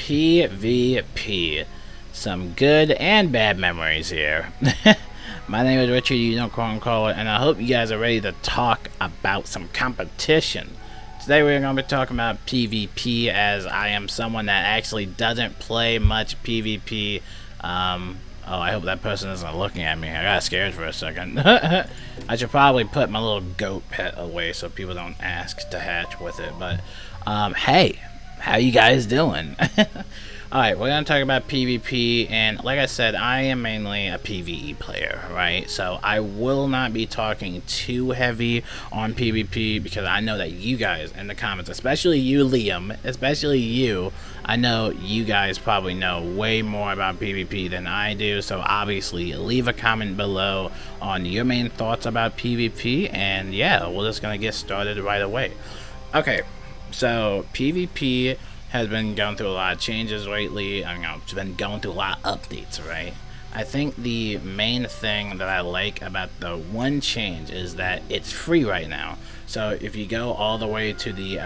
PvP. Some good and bad memories here. My name is Richard, Unicorn Caller, and I hope you guys are ready to talk about some competition. Today we're going to be talking about PvP, as I am someone that actually doesn't play much PvP. Oh, I hope that person isn't looking at me. I got scared for a second. I should probably put my little goat pet away so people don't ask to hatch with it. But, hey, how you guys doing? Alright, we're going to talk about PvP, and like I said, I am mainly a PvE player, right? So I will not be talking too heavy on PvP, because I know that you guys in the comments, especially you, Liam, especially you, I know you guys probably know way more about PvP than I do, so obviously leave a comment below on your main thoughts about PvP, and yeah, we're just going to get started right away. Okay, so PvP has been going through a lot of changes lately. I mean, it's been going through a lot of updates, right? I think the main thing that I like about the one change is that it's free right now. So if you go all the way to the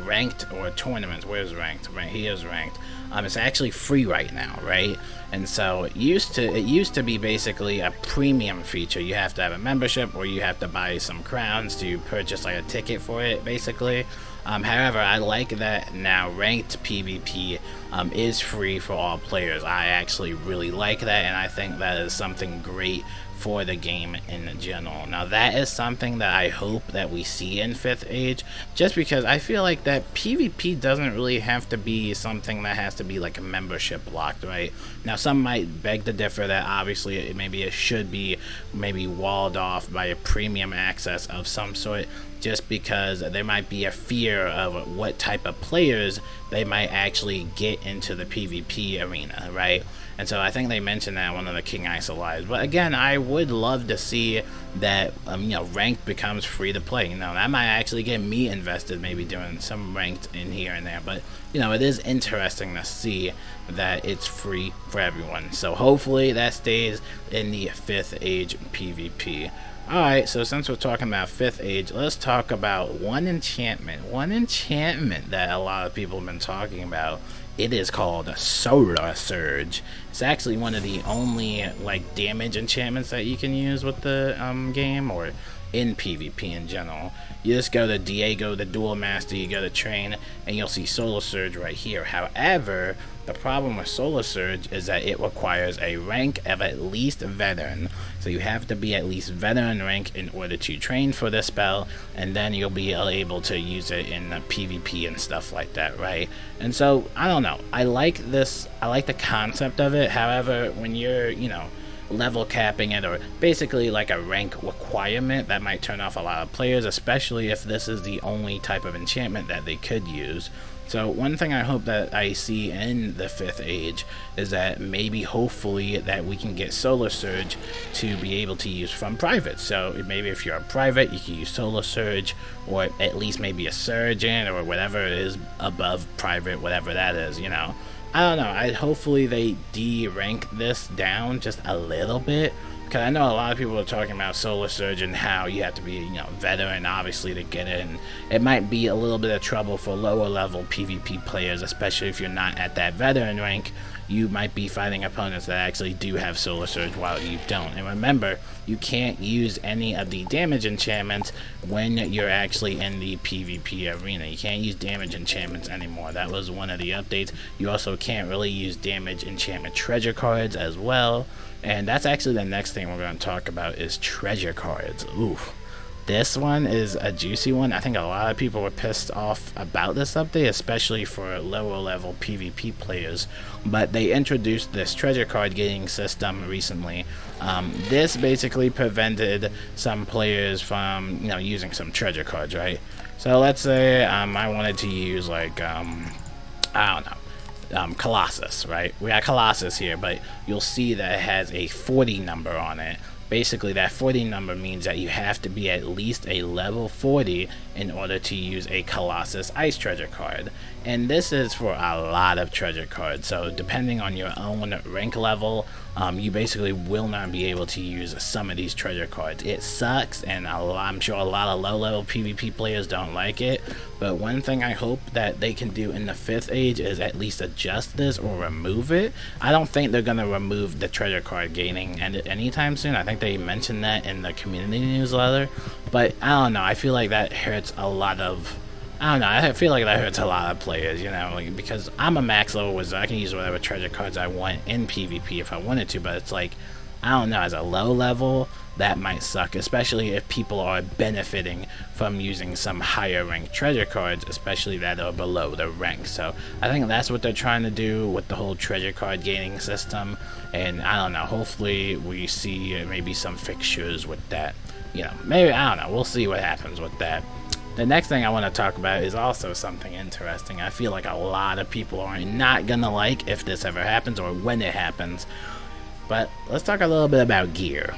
ranked or tournaments, where's ranked? Right here is ranked. It's actually free right now, right? And so it used to be basically a premium feature. You have to have a membership, or you have to buy some crowns to purchase like a ticket for it, basically. However, I like that now ranked PvP is free for all players. I actually really like that, and I think that is something great for the game in general. Now that is something that I hope that we see in 5th Age, just because I feel like that PvP doesn't really have to be something that has to be like a membership blocked, right? Now some might beg to differ that obviously it should be maybe walled off by a premium access of some sort, just because there might be a fear of what type of players they might actually get into the PvP arena, right? And so I think they mentioned that in one of the King Ice lives. But again, I would love to see that ranked becomes free to play. That might actually get me invested, maybe doing some ranked in here and there. But it is interesting to see that it's free for everyone. So hopefully that stays in the 5th Age PvP. Alright, so since we're talking about 5th Age, let's talk about one enchantment. One enchantment that a lot of people have been talking about. It is called Solar Surge. It's actually one of the only damage enchantments that you can use with the game, or in PvP in general. You just go to Diego, the Duel Master, you go to Train, and you'll see Solar Surge right here. However, the problem with Solar Surge is that it requires a rank of at least Veteran. So you have to be at least Veteran rank in order to train for this spell, and then you'll be able to use it in PvP and stuff like that, right? And so, I don't know. I like this. I like the concept of it. However, when you're, level capping it, or basically like a rank requirement, that might turn off a lot of players, especially if this is the only type of enchantment that they could use. So one thing I hope that I see in the 5th Age is that maybe hopefully that we can get Solar Surge to be able to use from private. So maybe if you're a private, you can use Solar Surge, or at least maybe a Surgeon, or whatever it is above private, whatever that is, I don't know. Hopefully they de-rank this down just a little bit, because I know a lot of people are talking about Solar Surge and how you have to be, Veteran, obviously, to get it, and it might be a little bit of trouble for lower level PvP players, especially if you're not at that Veteran rank. You might be fighting opponents that actually do have Solar Surge while you don't. And remember, you can't use any of the damage enchantments when you're actually in the PvP arena. You can't use damage enchantments anymore. That was one of the updates. You also can't really use damage enchantment treasure cards as well. And that's actually the next thing we're going to talk about, is treasure cards. Oof. This one is a juicy one. I think a lot of people were pissed off about this update, especially for lower level PvP players. But they introduced this treasure card getting system recently. This basically prevented some players from, using some treasure cards, right? So let's say I wanted to use I don't know. Colossus, right? We got Colossus here, but you'll see that it has a 40 number on it. Basically, that 40 number means that you have to be at least a level 40 in order to use a Colossus Ice treasure card. And this is for a lot of treasure cards, so depending on your own rank level, you basically will not be able to use some of these treasure cards. It sucks, and I'm sure a lot of low-level PvP players don't like it, but one thing I hope that they can do in the 5th age is at least adjust this or remove it. I don't think they're going to remove the treasure card gaining anytime soon. I think they mentioned that in the community newsletter, but I don't know, I feel like that hurts a lot of... I don't know, I feel like that hurts a lot of players, you know, like, because I'm a max level wizard. I can use whatever treasure cards I want in PvP if I wanted to, but it's like, I don't know, as a low level, that might suck, especially if people are benefiting from using some higher ranked treasure cards, especially that are below the rank. So I think that's what they're trying to do with the whole treasure card gaining system, and I don't know, hopefully we see maybe some fixtures with that, you know, maybe, I don't know, we'll see what happens with that. The next thing I want to talk about is also something interesting. I feel like a lot of people are not gonna like if this ever happens or when it happens. But let's talk a little bit about gear.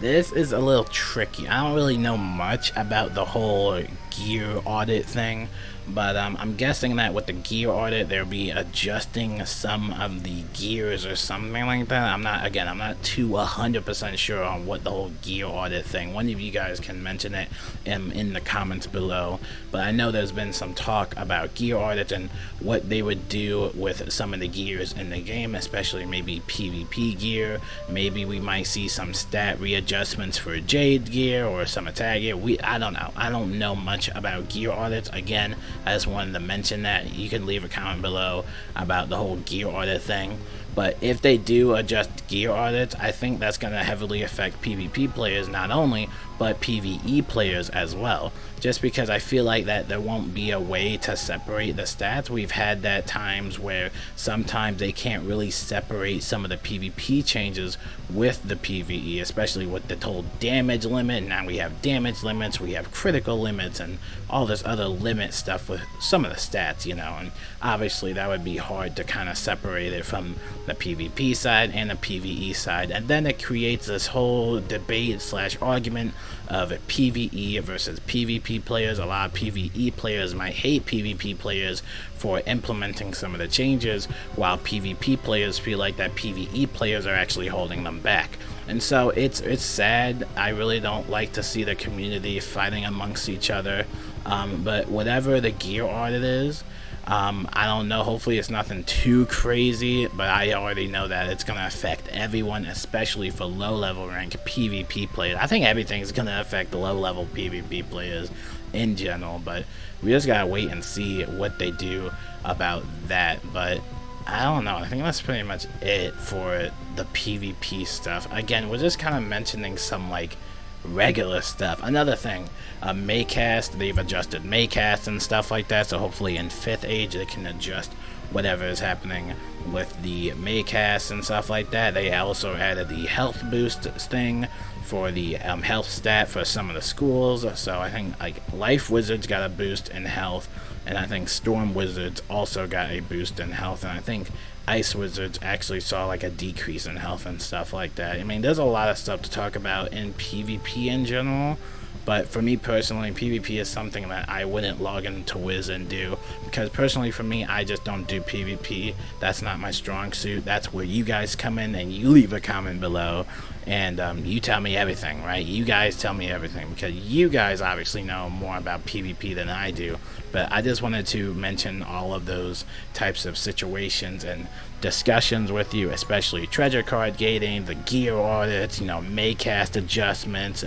This is a little tricky. I don't really know much about the whole gear audit thing, but I'm guessing that with the gear audit they'll be adjusting some of the gears or something like that. I'm not too 100% sure on what the whole gear audit thing. One of you guys can mention it in the comments below, but I know there's been some talk about gear audits and what they would do with some of the gears in the game, especially maybe PvP gear. Maybe we might see some stat readjustments for Jade gear or some attack gear. I don't know. I don't know much about gear audits. Again, I just wanted to mention that. You can leave a comment below about the whole gear audit thing. But if they do adjust gear audits, I think that's going to heavily affect PvP players not only, but PvE players as well. Just because I feel like that there won't be a way to separate the stats. We've had that times where sometimes they can't really separate some of the PvP changes with the PvE, especially with the whole damage limit. Now we have damage limits, we have critical limits, and all this other limit stuff with some of the stats, you know, and obviously that would be hard to kind of separate it from the PvP side and the PvE side, and then it creates this whole debate / argument of PvE versus PvP players. A lot of PvE players might hate PvP players for implementing some of the changes, while PvP players feel like that PvE players are actually holding them back. And so it's sad. I really don't like to see the community fighting amongst each other, but whatever the gear audit is, I don't know, hopefully it's nothing too crazy, but I already know that it's going to affect everyone, especially for low level rank PvP players. I think everything's going to affect the low level PvP players in general, but we just got to wait and see what they do about that. But I don't know, I think that's pretty much it for the PvP stuff. Again, we're just kind of mentioning some like regular stuff. Another thing, Maycast, they've adjusted Maycast and stuff like that, so hopefully in 5th age they can adjust whatever is happening with the Maycast and stuff like that. They also added the health boost thing for the health stat for some of the schools, so I think like Life Wizards got a boost in health, and I think Storm Wizards also got a boost in health, and I think Ice Wizards actually saw like a decrease in health and stuff like that. I mean, there's a lot of stuff to talk about in PvP in general, but for me personally, PvP is something that I wouldn't log into Wiz and do, because personally for me, I just don't do PvP. That's not my strong suit. That's where you guys come in and you leave a comment below and you tell me everything, right? You guys tell me everything, because you guys obviously know more about PvP than I do. But I just wanted to mention all of those types of situations and discussions with you, especially treasure card gating, the gear audits, you know, Maycast adjustments.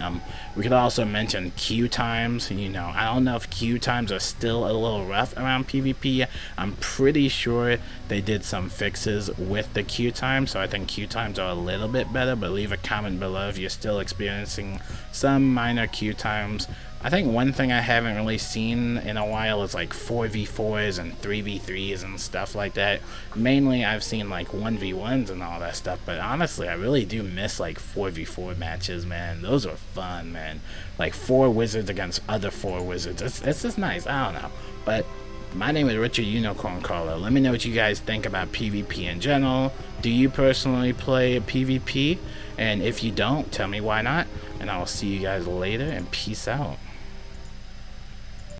We could also mention queue times. You know, I don't know if queue times are still a little rough around PvP. I'm pretty sure they did some fixes with the queue times, so I think queue times are a little bit better, but leave a comment below if you're still experiencing some minor queue times. I think one thing I haven't really seen in a while is like 4v4s and 3v3s and stuff like that. Mainly I've seen like 1v1s and all that stuff, but honestly I really do miss like 4v4 matches, man. Those are fun, man. Like 4 wizards against other 4 wizards. It's just nice. I don't know. But my name is Richard Unicorn Caller. Let me know what you guys think about PvP in general. Do you personally play PvP? And if you don't, tell me why not. And I will see you guys later, and peace out.